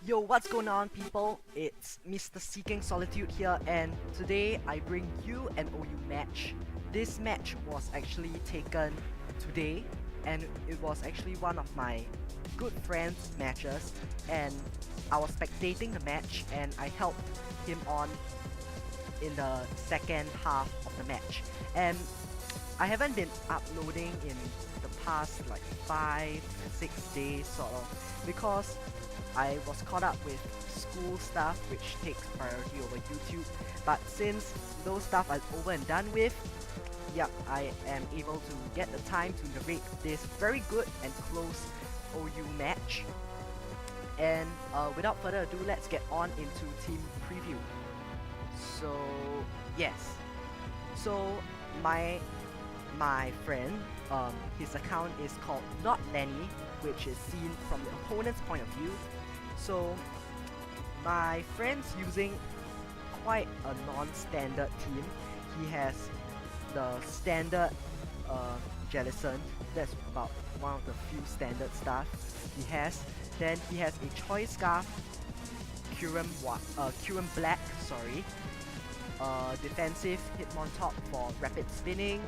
Yo, what's going on, people? It's Mr. Seeking Solitude here, and today I bring you an OU match. This match was actually taken today, and it was actually one of my good friends' matches, and I was spectating the match, and I helped him on in the second half of the match. And I haven't been uploading in the past like 5-6 days sort of because I was caught up with school stuff which takes priority over YouTube. But since those stuff are over and done with, yep, I am able to get the time to narrate this very good and close OU match. And without further ado, let's get on into team preview. So yes, so my friend, his account is called Not Lenny, which is seen from the opponent's point of view. So my friend's using quite a non-standard team. He has the standard Jellicent. That's about one of the few standard stuff he has. Then he has a Choice Scarf, Kyurem Black, sorry. Defensive Hitmontop for rapid spinning.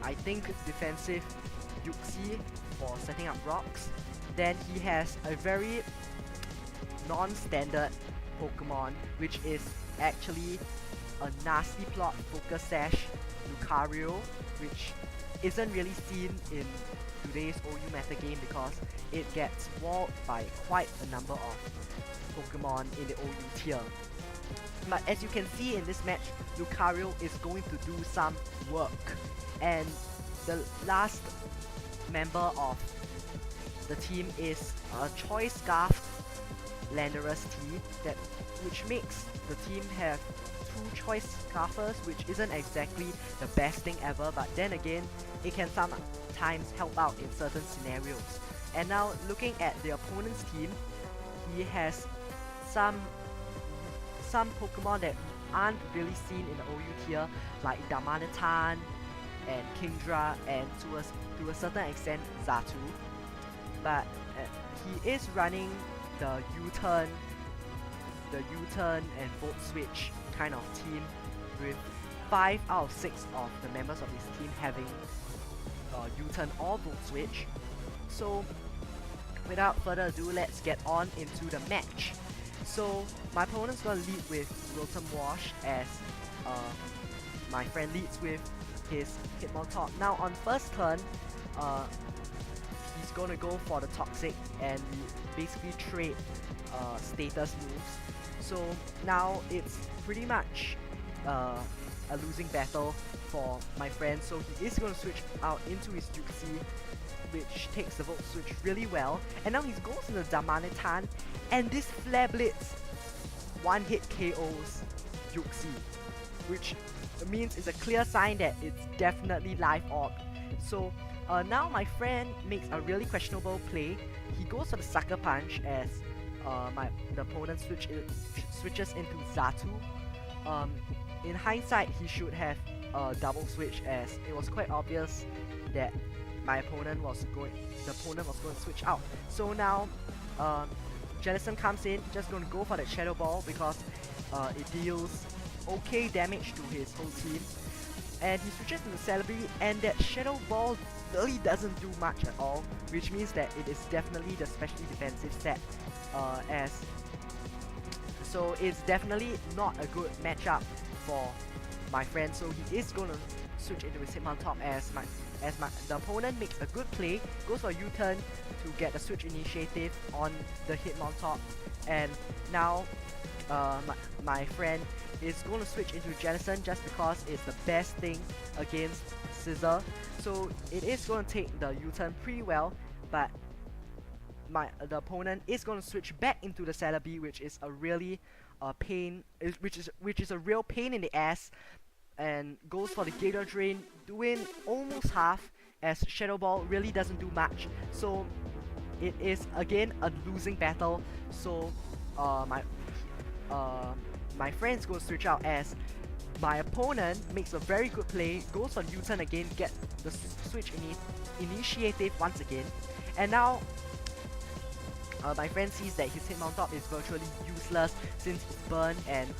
I think defensive Yuxi for setting up rocks. Then he has a very non-standard Pokemon, which is actually a nasty plot Focus Sash Lucario, which isn't really seen in today's OU metagame because it gets walled by quite a number of Pokemon in the OU tier. But as you can see in this match, Lucario is going to do some work, and the last member of the team is a Choice Scarf Landorus T, which makes the team have two Choice Scarfers, which isn't exactly the best thing ever, but then again, it can sometimes help out in certain scenarios. And now looking at the opponent's team, he has some Pokemon that aren't really seen in the OU tier, like Damanitan and Kingdra, and to a certain extent Xatu. But he is running the U-turn and Volt Switch kind of team, with 5 out of 6 of the members of his team having U-turn or Volt Switch. So without further ado, let's get on into the match. So my opponent's gonna lead with Wilton Wash as my friend leads with his Hitmontop. Now on first turn, he's gonna go for the Toxic, and we basically trade status moves. So now it's pretty much a losing battle for my friend, so he is gonna switch out into his Yuxi, which takes the Volt Switch really well. And now he goes into the Damanitan, and this Flare Blitz one-hit KOs Yuxi, which means it's a clear sign that it's definitely live orb. So now my friend makes a really questionable play. He goes for the Sucker Punch as the opponent switches into Xatu. In hindsight, he should have double switch, as it was quite obvious that the opponent was going to switch out. So now Jellicent comes in, just going to go for that Shadow Ball because it deals okay damage to his whole team. And he switches into Celebi, and that Shadow Ball really doesn't do much at all, which means that it is definitely the specially defensive set. So it's definitely not a good matchup for my friend. So he is going to switch into his Hitmontop as the opponent makes a good play, goes for a U-turn to get the switch initiative on the Hitmontop, and now my friend is going to switch into Jellicent just because it's the best thing against Scissor. So it is going to take the U-turn pretty well, but the opponent is going to switch back into the Celebi, which is a really which is a real pain in the ass, and goes for the Gator Drain, doing almost half, as Shadow Ball really doesn't do much. So it is again a losing battle. So my friend's going to switch out as my opponent makes a very good play, goes for U-turn again, get the switch initiative once again, and now my friend sees that his Hitmontop is virtually useless since it's burned and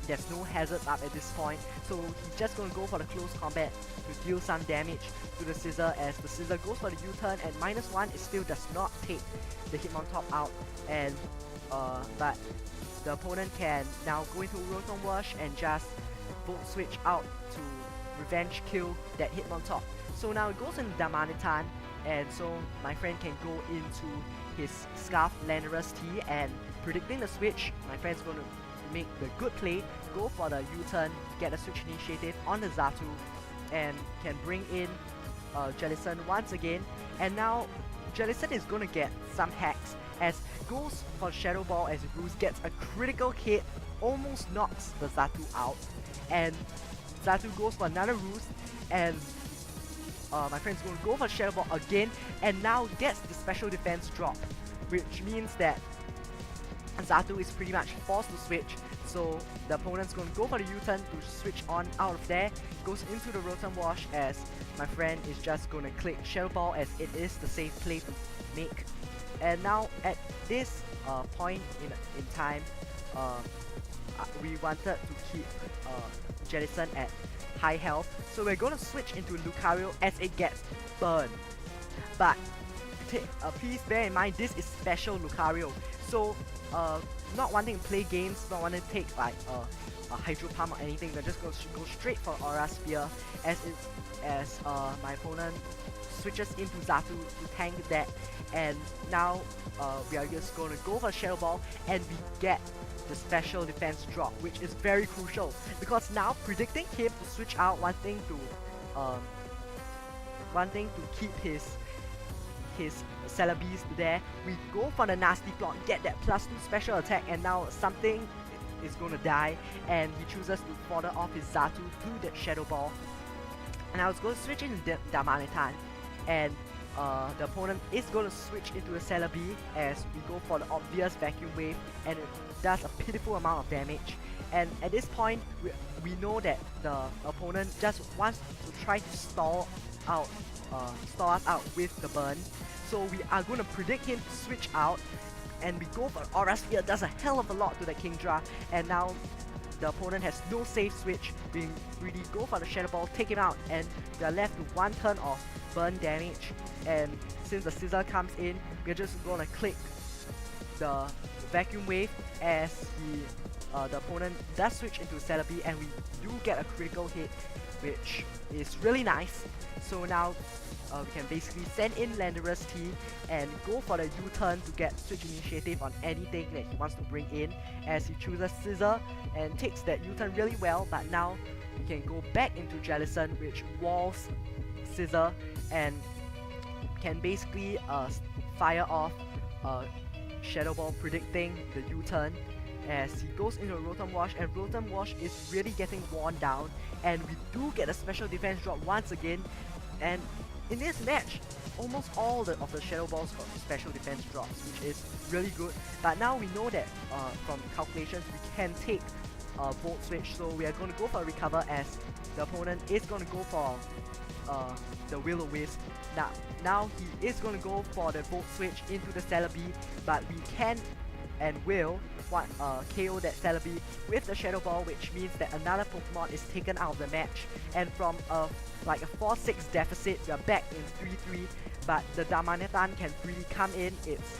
there's no hazards up at this point, so he's just gonna go for the close combat to deal some damage to the Scissor, as the Scissor goes for the U-turn, and -1 it still does not take the Hitmontop out, and but the opponent can now go into Rotom Wash and just Volt Switch out to revenge kill that Hitmontop. So now it goes in Damanitan, and so my friend can go into his Scarf Landorus T, and predicting the switch, my friend's going to make the good play, go for the U-turn, get a switch initiative on the Xatu, and can bring in Jellicent once again. And now Jellicent is going to get some hacks, as goes for Shadow Ball as Roost gets a critical hit, almost knocks the Xatu out, and Xatu goes for another Roost, and my friend's going to go for Shadow Ball again, and now gets the special defense drop, which means that Xatu is pretty much forced to switch. So the opponent's going to go for the U-turn to switch on out of there, goes into the Rotom Wash, as my friend is just going to click Shadow Ball, as it is the safe play to make. And now at this point in time, we wanted to keep Jellicent at high health, so we're going to switch into Lucario as it gets burned. But please bear in mind, this is special Lucario, so not wanting to play games, not wanting to take like a Hydro Pump or anything, we're just going to go straight for Aura Sphere, as my opponent switches into Xatu to tank that, and now we are just going to go for Shadow Ball, and we get the special defense drop, which is very crucial, because now predicting him to switch out, wanting to keep his Celebi's there, we go for the Nasty Plot, get that +2 special attack, and now something is gonna die, and he chooses to fodder off his Xatu through that Shadow Ball. And I was going to switch into Damanitan, and the opponent is going to switch into a Celebi, as we go for the obvious Vacuum Wave, and it does a pitiful amount of damage. And at this point, we know that the opponent just wants to try to stall us out with the burn. So we are going to predict him to switch out, and we go for Aura Sphere, does a hell of a lot to the Kingdra, and now the opponent has no safe switch. We really go for the Shadow Ball, take him out, and we are left with one turn of burn damage. And since the Scissor comes in, we're just gonna click the Vacuum Wave, as the opponent does switch into Celebi, and we do get a critical hit, which is really nice. So now we can basically send in Landorus T and go for the U-turn to get switch initiative on anything that he wants to bring in, as he chooses Scissor and takes that U-turn really well. But now we can go back into Jellicent, which walls Scissor and can basically fire off Shadow Ball, predicting the U-turn, as he goes into Rotom Wash, and Rotom Wash is really getting worn down, and we do get a special defense drop once again. And in this match, almost all of the Shadow Balls got special defense drops, which is really good. But now we know that from calculations we can take Volt Switch, so we are going to go for a Recover, as the opponent is going to go for the Will-O-Wisp. Now he is going to go for the Volt Switch into the Celebi, but we can and will KO that Celebi with the Shadow Ball, which means that another Pokemon is taken out of the match, and from like a 4-6 deficit, we are back in 3-3, but the Damanitan can really come in. It's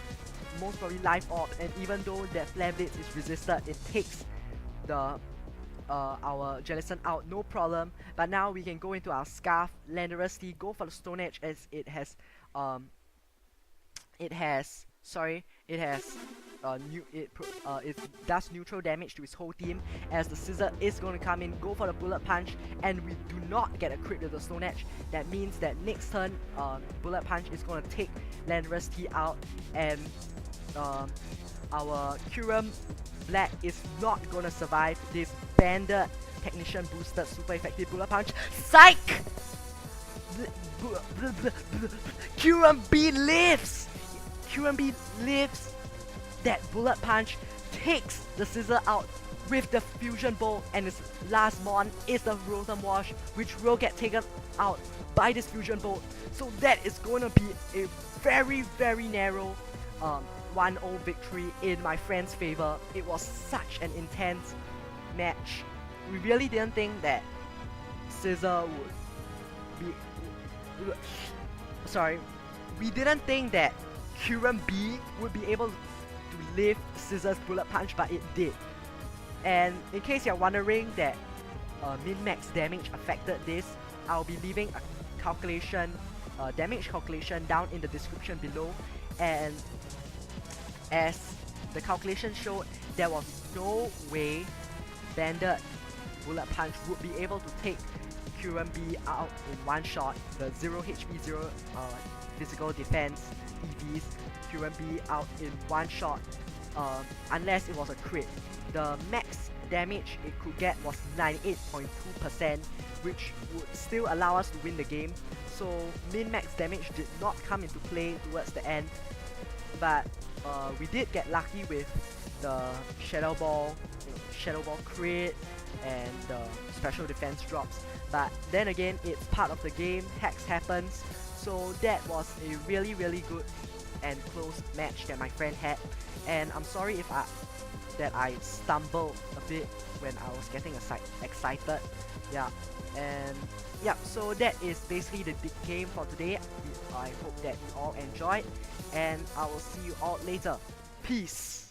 most probably Life Orb, and even though that Flare Blitz is resisted, it takes the our Jellicent out, no problem. But now we can go into our Scarf Landorus T, go for the Stone Edge, as it has it does neutral damage to his whole team, as the Scissor is going to come in, go for the Bullet Punch, and we do not get a crit with the Stone Edge. That means that next turn Bullet Punch is going to take Landorus T out, and our Kyurem Black is not going to survive this Banded Technician boosted super effective Bullet Punch. Psych! Kyurem B lives! Kyurem B lives! That Bullet Punch takes the Scissor out with the Fusion Bolt, and its last mon is the Rotom Wash, which will get taken out by this Fusion Bolt. So that is going to be a very, very narrow um, 1-0 victory in my friend's favor. It was such an intense match. We really didn't think that Scissor would be... Sorry. We didn't think that Kyurem B would be able to lift Scissor's bullet punch, but it did. And in case you're wondering that min-max damage affected this, I'll be leaving a calculation, damage calculation down in the description below. And as the calculation showed, there was no way Banded Bullet Punch would be able to take Kyurem B out in one shot. The 0 HP, 0 physical defense EVs Kyurem B out in one shot, unless it was a crit. The max damage it could get was 98.2%, which would still allow us to win the game. So min-max damage did not come into play towards the end, but we did get lucky with the Shadow Ball, Shadow Ball crit and the special defense drops. But then again, it's part of the game, hacks happens. So that was a really good and close match that my friend had, and I'm sorry if I stumbled a bit when I was getting excited. Yeah, and yeah, so that is basically the game for today. I hope that you all enjoyed, and I will see you all later. Peace.